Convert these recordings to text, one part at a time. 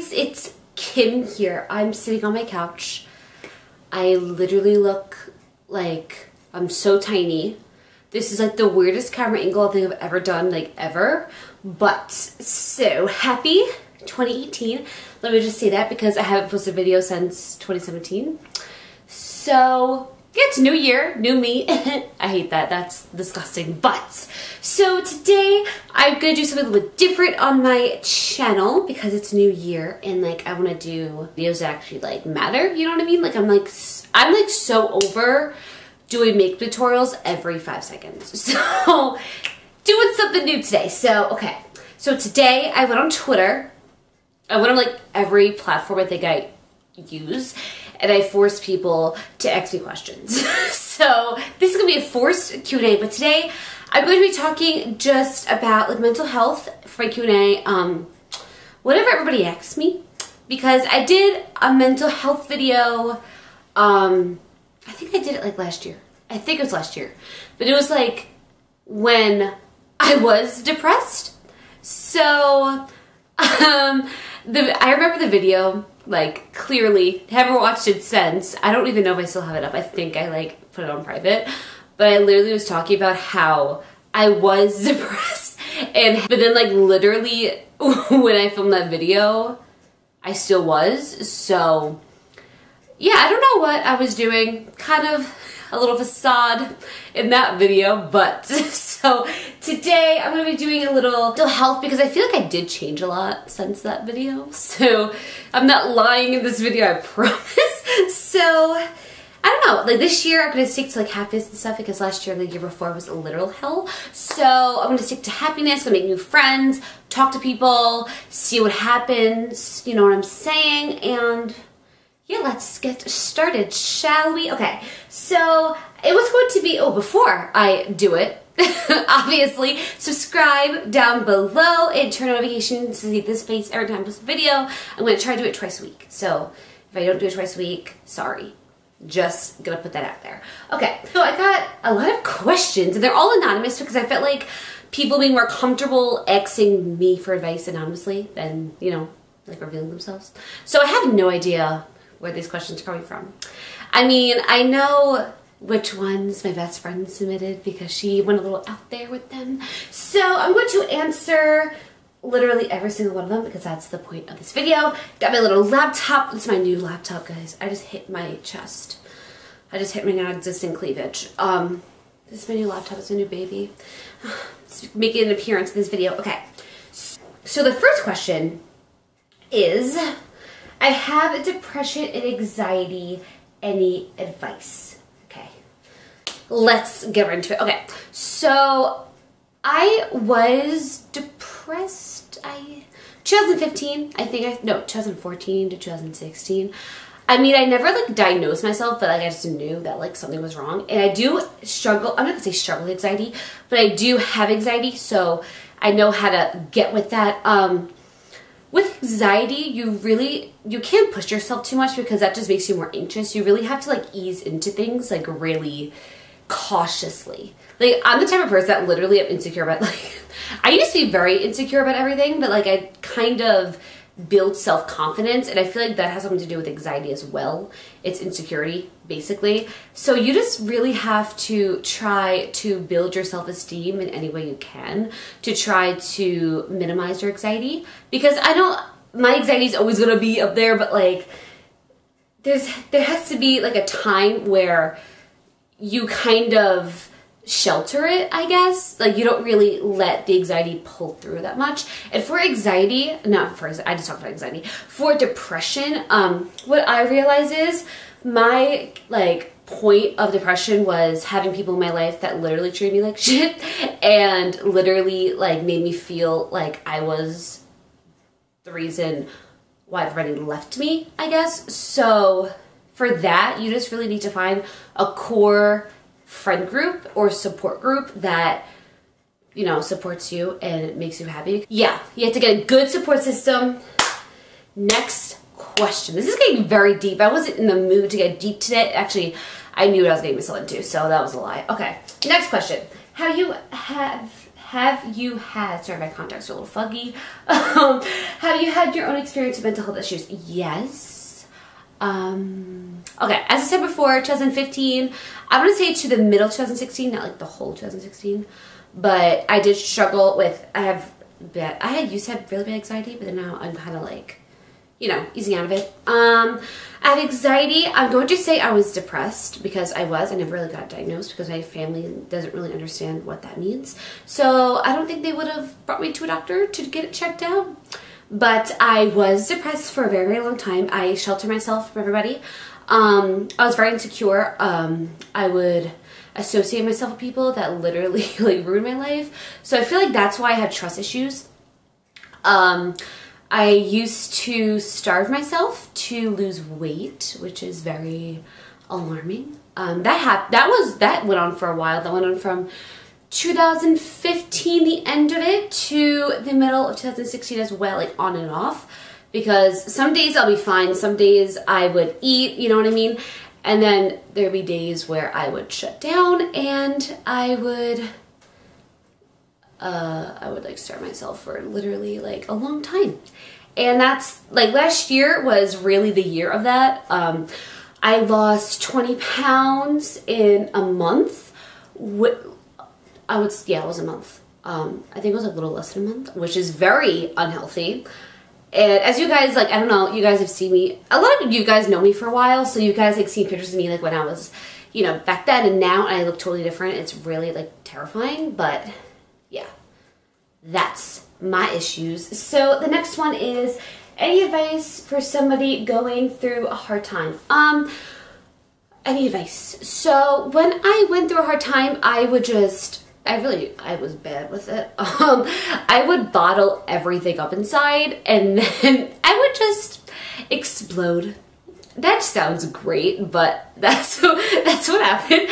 guys, it's Kim here. I'm sitting on my couch. I literally look like I'm so tiny. This is like the weirdest camera angle I think I've ever done, like ever. But so happy 2018. Let me just say that because I haven't posted a video since 2017. So yeah, it's new year, new me. I hate that, that's disgusting. But so today I'm gonna do something a little bit different on my channel because it's new year and like I want to do videos that actually like matter, you know what I mean? Like I'm like so over doing makeup tutorials every 5 seconds. So doing something new today. So okay, so today I went on Twitter. I went on like every platform I think I use, and I forced people to ask me questions. So this is gonna be a forced Q&A, but today I'm going to be talking just about like mental health for my Q&A, whatever everybody asks me, because I did a mental health video, I think I did it like last year. I think it was last year, but it was like when I was depressed. So I remember the video like clearly. Haven't watched it since. I don't even know if I still have it up. I think I like put it on private, but I literally was talking about how I was depressed, but then like literally when I filmed that video I still was. So yeah, I don't know what I was doing, kind of a little facade in that video, but so today I'm going to be doing a little mental health because I feel like I did change a lot since that video. So I'm not lying in this video, I promise. So I don't know, like this year I'm going to stick to like happiness and stuff because last year, the year before was a literal hell. So I'm going to stick to happiness, going to make new friends, talk to people, see what happens, you know what I'm saying, and yeah, let's get started, shall we? Okay, so it was going to be, oh, before I do it, obviously, subscribe down below and turn on notifications to see this face every time I post a video. I'm going to try to do it twice a week. So if I don't do it twice a week, sorry. Just gonna put that out there. Okay, so I got a lot of questions, and they're all anonymous because I felt like people being more comfortable asking me for advice anonymously than, you know, like revealing themselves. So I have no idea where these questions are coming from. I mean, I know which ones my best friend submitted because she went a little out there with them. So I'm going to answer literally every single one of them because that's the point of this video. Got my little laptop. This is my new laptop, guys. I just hit my chest. I just hit my non-existent cleavage. This is my new laptop. It's my new baby. It's making an appearance in this video. Okay. So the first question is, I have depression and anxiety. Any advice? Okay, let's get right into it. Okay, so I was depressed. 2015, I think. No, 2014 to 2016. I mean, I never like diagnosed myself, but like I just knew that like something was wrong. And I do struggle. I'm not gonna say struggle with anxiety, but I do have anxiety, so I know how to get with that. With anxiety, you can't push yourself too much because that just makes you more anxious. You really have to like ease into things like really cautiously. Like I'm the type of person that literally am insecure about, like I used to be very insecure about everything, but like I kind of build self-confidence, and I feel like that has something to do with anxiety as well. It's insecurity, basically. So you just really have to try to build your self-esteem in any way you can to try to minimize your anxiety, because I know my anxiety is always going to be up there, but like there has to be like a time where you kind of shelter it, I guess. Like you don't really let the anxiety pull through that much. And for anxiety, not for, I just talked about anxiety. For depression, what I realize is my like point of depression was having people in my life that literally treated me like shit and literally like made me feel like I was the reason why everybody left me, I guess. So for that, you just really need to find a core friend group or support group that, you know, supports you and makes you happy. Yeah, you have to get a good support system. Next question. This is getting very deep. I wasn't in the mood to get deep today. Actually, I knew what I was getting myself into, so that was a lie. Okay, next question. Have you have you had, sorry, my contacts are a little foggy. Have you had your own experience with mental health issues? Yes. Okay, as I said before, 2015, I'm gonna say to the middle 2016, not like the whole 2016, but I did struggle with, I used to have really bad anxiety, but then now I'm kind of like, you know, easing out of it. I have anxiety. I'm going to say I was depressed because I never really got diagnosed because my family doesn't really understand what that means. So I don't think they would have brought me to a doctor to get it checked out. But I was depressed for a very, very long time. I sheltered myself from everybody. I was very insecure. I would associate myself with people that literally like ruined my life. So I feel like that's why I had trust issues. I used to starve myself to lose weight, which is very alarming. That went on for a while. That went on from 2015, the end of it, to the middle of 2016 as well, like on and off. Because some days I'll be fine, some days I would eat, you know what I mean? And then there'd be days where I would shut down and I would like starve myself for literally like a long time. And that's like last year was really the year of that. I lost 20 pounds in a month. It was a month. I think it was a little less than a month, which is very unhealthy. And as you guys, like, I don't know, you guys have seen me, a lot of you guys know me for a while, so you guys like seen pictures of me like when I was, you know, back then and now, and I look totally different. It's really like terrifying, but yeah, that's my issues. So the next one is, any advice for somebody going through a hard time? Any advice? So when I went through a hard time, I was bad with it. I would bottle everything up inside and then I would just explode. That sounds great, but that's what happened.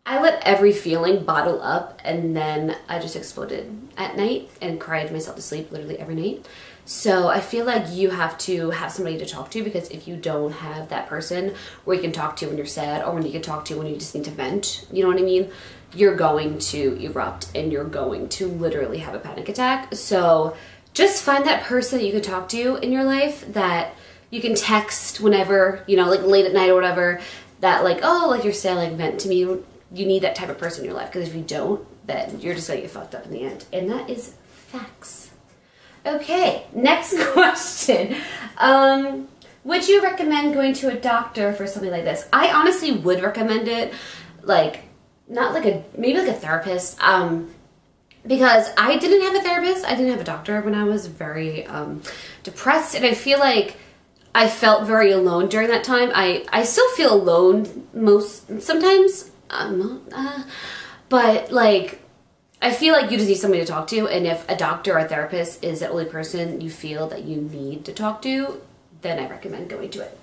I let every feeling bottle up and then I just exploded at night and cried myself to sleep literally every night. So I feel like you have to have somebody to talk to, because if you don't have that person where you can talk to when you're sad or when you can talk to when you just need to vent, you know what I mean? You're going to erupt and you're going to literally have a panic attack. So just find that person that you can talk to in your life that you can text whenever, you know, like late at night or whatever, that like, oh, like you're sad, like vent to me. You need that type of person in your life, because if you don't, then you're just gonna get fucked up in the end. And that is facts. Okay, next question. Would you recommend going to a doctor for something like this? I honestly would recommend it, like, not like maybe like a therapist, because I didn't have a therapist, I didn't have a doctor when I was very depressed, and I feel like I felt very alone during that time. I still feel alone sometimes, but like, I feel like you just need somebody to talk to, and if a doctor or a therapist is the only person you feel that you need to talk to, then I recommend going to it.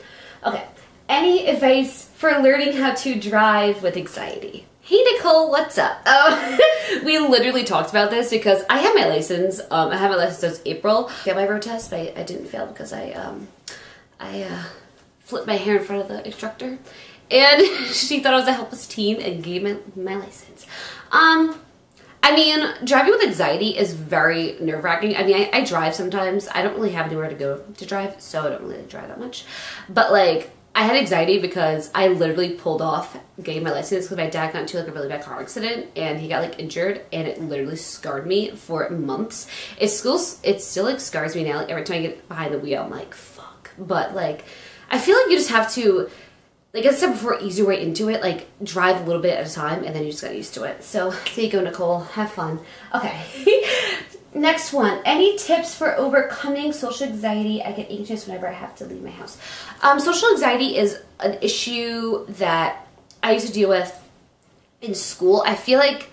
Okay, any advice for learning how to drive with anxiety? Hey Nicole, what's up? We literally talked about this because I have my license. I have my license since April. I got my road test, but I didn't fail because I flipped my hair in front of the instructor, and she thought I was a helpless teen and gave me my license. I mean, driving with anxiety is very nerve-wracking. I mean, I drive sometimes. I don't really have anywhere to go to drive, so I don't really drive that much. But like, I had anxiety because I literally pulled off getting my license because my dad got into like a really bad car accident and he got like injured, and it literally scarred me for months. It still like scars me now. Like every time I get behind the wheel, I'm like, fuck. But like, I feel like you just have to, like I said before, ease your way into it. Like, drive a little bit at a time, and then you just got used to it. So, there you go, Nicole. Have fun. Okay. Next one. Any tips for overcoming social anxiety? I get anxious whenever I have to leave my house. Social anxiety is an issue that I used to deal with in school. I feel like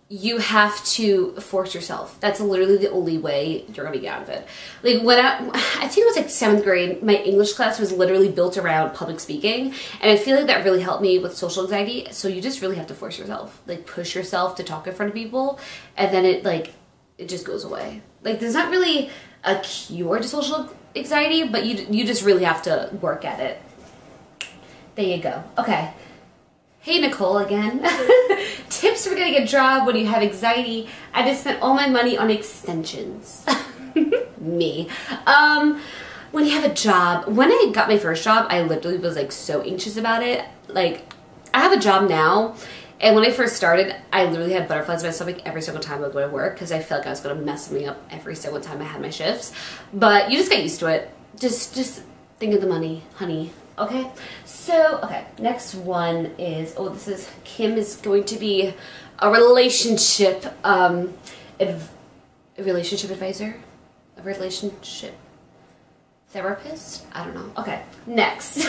you have to force yourself. That's literally the only way you're gonna get out of it. Like when I think it was like 7th grade, my English class was literally built around public speaking, and I feel like that really helped me with social anxiety. So you just really have to force yourself, like push yourself to talk in front of people, and then it just goes away. Like there's not really a cure to social anxiety, but you just really have to work at it. There you go. Okay. Hey Nicole again. Tips for getting a job when you have anxiety. I just spent all my money on extensions. Me. When you have a job, when I got my first job, I literally was like so anxious about it. Like, I have a job now, and when I first started, I literally had butterflies in my stomach every single time I would go to work because I felt like I was going to mess me up every single time I had my shifts. But you just get used to it. Just think of the money, honey. Okay? So, okay, next one is, oh, this is, Kim is going to be a relationship, advisor? A relationship therapist? I don't know. Okay, next.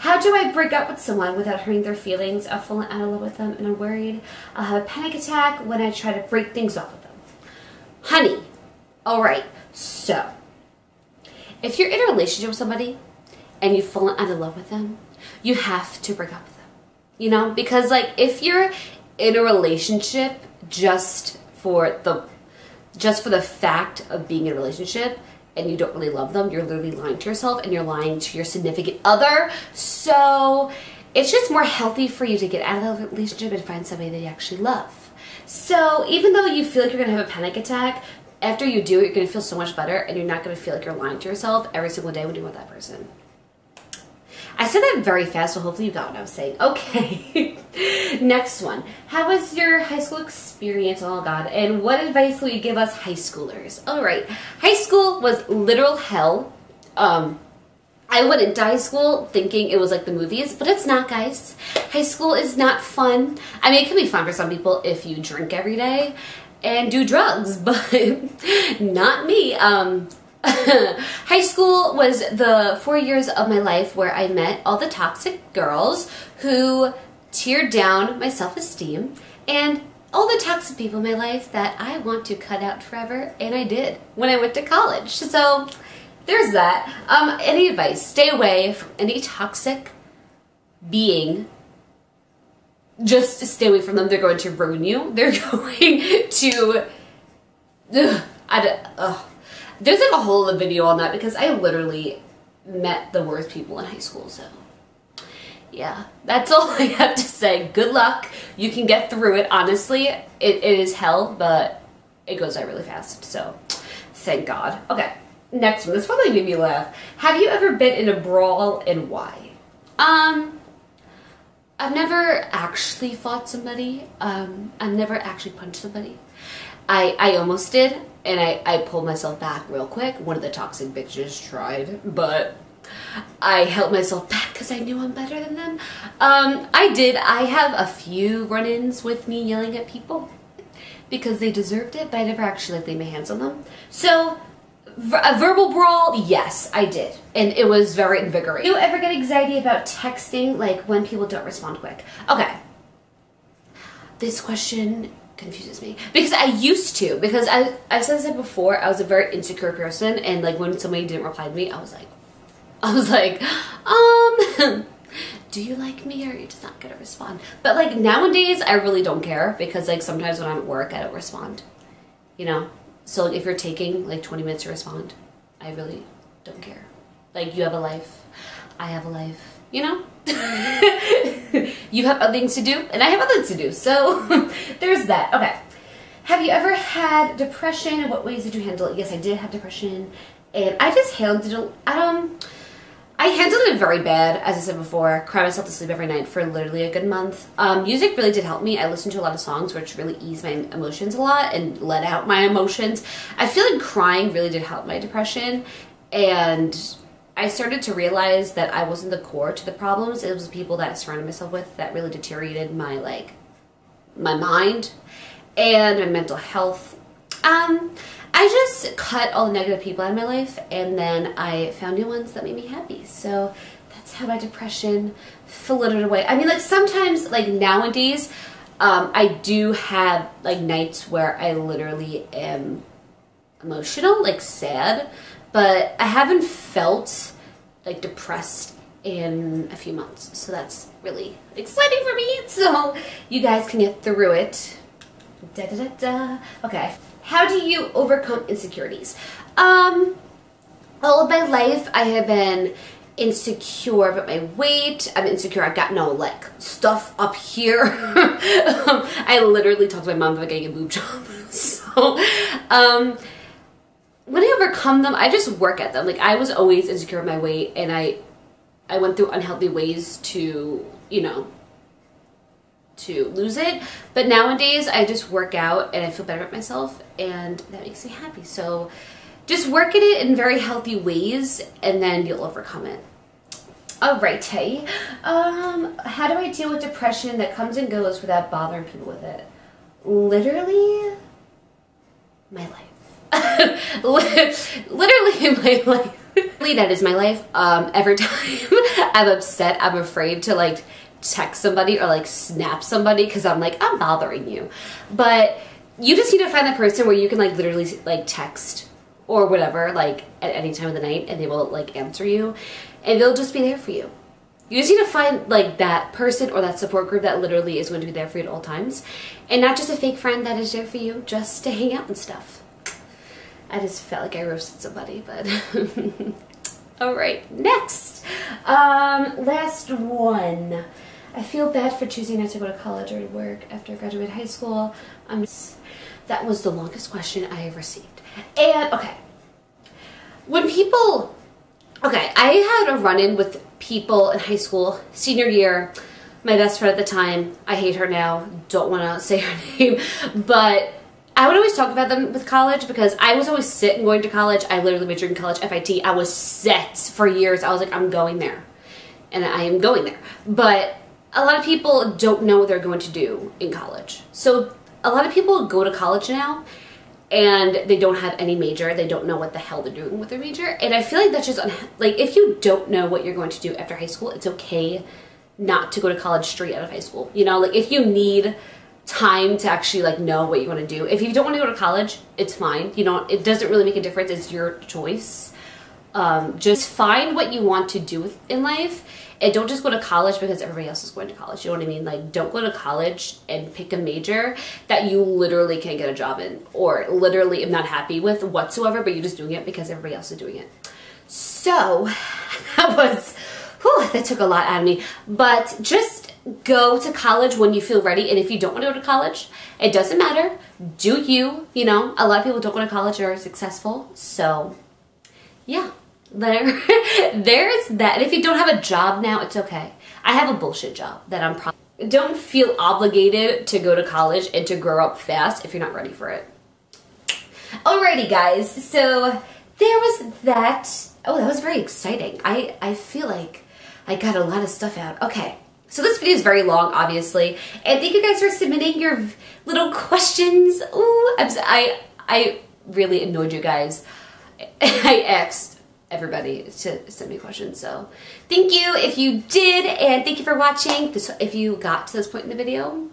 How do I break up with someone without hurting their feelings? I've fallen out of love with them and I'm worried I'll have a panic attack when I try to break things off with them. Honey, alright, so, if you're in a relationship with somebody and you've fallen out of love with them, you have to break up with them. You know? Because, like, if you're in a relationship just for the fact of being in a relationship and you don't really love them, you're literally lying to yourself and you're lying to your significant other. So it's just more healthy for you to get out of the relationship and find somebody that you actually love. So even though you feel like you're going to have a panic attack, after you do it, you're going to feel so much better and you're not going to feel like you're lying to yourself every single day when you're with that person. I said that very fast, so hopefully you got what I was saying. Okay. Next one. How was your high school experience? Oh, God. And what advice will you give us high schoolers? All right. High school was literal hell. I went into high school thinking it was like the movies, but it's not, guys. High school is not fun. I mean, it can be fun for some people if you drink every day and do drugs, but not me. High school was the 4 years of my life where I met all the toxic girls who teared down my self-esteem and all the toxic people in my life that I want to cut out forever, and I did when I went to college. So there's that. Any advice? Stay away from any toxic being. Just stay away from them. They're going to ruin you. They're going to... There's like a whole video on that because I literally met the worst people in high school, so yeah, that's all I have to say. Good luck. You can get through it. Honestly, it is hell, but it goes by really fast, so thank God. Okay, next one. This probably made me laugh. Have you ever been in a brawl and why? I've never actually fought somebody. I've never actually punched somebody. I almost did, and I pulled myself back real quick. One of the toxic bitches tried, but I held myself back because I knew I'm better than them. I have a few run-ins with me yelling at people because they deserved it, but I never actually laid my hands on them. So, a verbal brawl, yes, I did, and it was very invigorating. Do you ever get anxiety about texting, like when people don't respond quick? Okay, this question confuses me because I used to, because I said this before, I was a very insecure person, and like when somebody didn't reply to me, I was like, do you like me or are you just not gonna respond? But like nowadays, I really don't care because like sometimes when I'm at work, I don't respond, you know? So like, if you're taking like 20 minutes to respond, I really don't care. Like you have a life, I have a life. You know? You have other things to do, and I have other things to do. So, there's that. Okay. Have you ever had depression, and what ways did you handle it? Yes, I did have depression, and I just handled it, I handled it very bad, as I said before. Cried myself to sleep every night for literally a good month. Music really did help me. I listened to a lot of songs, which really eased my emotions a lot, and let out my emotions. I feel like crying really did help my depression, and I started to realize that I wasn't the core to the problems. It was the people that I surrounded myself with that really deteriorated my mind and my mental health. I just cut all the negative people out of my life, and then I found new ones that made me happy. So that's how my depression floated away. I mean, like sometimes, like nowadays, I do have like nights where I literally am emotional, like sad. But I haven't felt like depressed in a few months, so that's really exciting for me. So you guys can get through it. Da da da da. Okay. How do you overcome insecurities? All of my life I have been insecure about my weight. I'm insecure. I've got no like stuff up here. I literally talked to my mom about getting a boob job. So, when I overcome them, I just work at them. Like, I was always insecure with my weight, and I went through unhealthy ways to, you know, to lose it. But nowadays, I just work out, and I feel better about myself, and that makes me happy. So, just work at it in very healthy ways, and then you'll overcome it. Alrighty. How do I deal with depression that comes and goes without bothering people with it? Literally, my life. Literally my life. That is my life. Every time I'm upset, I'm afraid to like text somebody or like snap somebody because I'm like, I'm bothering you. But you just need to find that person where you can like literally like text or whatever, like at any time of the night, and they will like answer you, and they'll just be there for you. You just need to find like that person or that support group that literally is going to be there for you at all times, and not just a fake friend that is there for you just to hang out and stuff. I just felt like I roasted somebody, but alright, next. Last one. I feel bad for choosing not to go to college or to work after I graduated high school. That was the longest question I have received. And, okay. When people... Okay, I had a run-in with people in high school, senior year. My best friend at the time, I hate her now, don't want to say her name, but I would always talk about them with college because I was always set in going to college. I literally majored in college, FIT. I was set for years. I was like, I'm going there. And I am going there. But a lot of people don't know what they're going to do in college. So a lot of people go to college now and they don't have any major. They don't know what the hell they're doing with their major. And I feel like that's just, like, if you don't know what you're going to do after high school, it's okay not to go to college straight out of high school. You know, like, if you need time to actually like know what you want to do. If you don't want to go to college, it's fine. You know, it doesn't really make a difference. It's your choice. Just find what you want to do in life, and don't just go to college because everybody else is going to college. You know what I mean? Like, don't go to college and pick a major that you literally can't get a job in, or literally am not happy with whatsoever, but you're just doing it because everybody else is doing it. So that was, whew, that took a lot out of me. But just go to college when you feel ready, and if you don't want to go to college, it doesn't matter. Do you, you know, a lot of people don't go to college or are successful, so yeah, there's that. And if you don't have a job now, it's okay. I have a bullshit job that I'm probably, don't feel obligated to go to college and to grow up fast if you're not ready for it. Alrighty guys, so there was that. Oh, that was very exciting. I feel like I got a lot of stuff out. Okay. So this video is very long, obviously, and thank you guys for submitting your little questions. Ooh, I really annoyed you guys. I asked everybody to send me questions, so thank you if you did, and thank you for watching. If you got to this point in the video,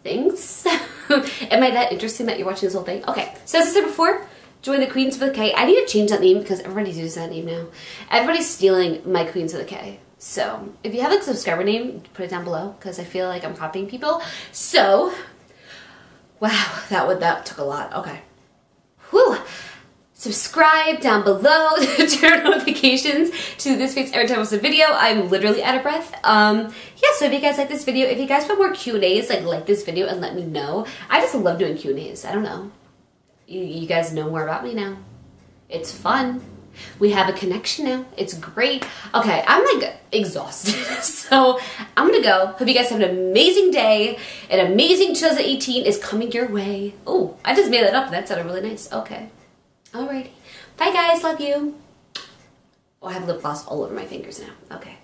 thanks. Am I that interesting that you're watching this whole thing? Okay, so as I said before, join the Queens with a K. I need to change that name because everybody's using that name now. Everybody's stealing my Queens with a K. So, if you have a subscriber name, put it down below, because I feel like I'm copying people. So, wow, that took a lot. Okay. Whew. Subscribe down below, turn on notifications to this face every time I post a video. I'm literally out of breath. Yeah, so if you guys like this video, if you guys want more Q&As, like this video and let me know. I just love doing Q&As. I don't know. You guys know more about me now. It's fun. We have a connection now. It's great. Okay, I'm like exhausted. So I'm gonna go. Hope you guys have an amazing day. An amazing 2018 is coming your way. Oh, I just made that up. That sounded really nice. Okay. Alrighty. Bye guys. Love you. Oh, I have lip gloss all over my fingers now. Okay.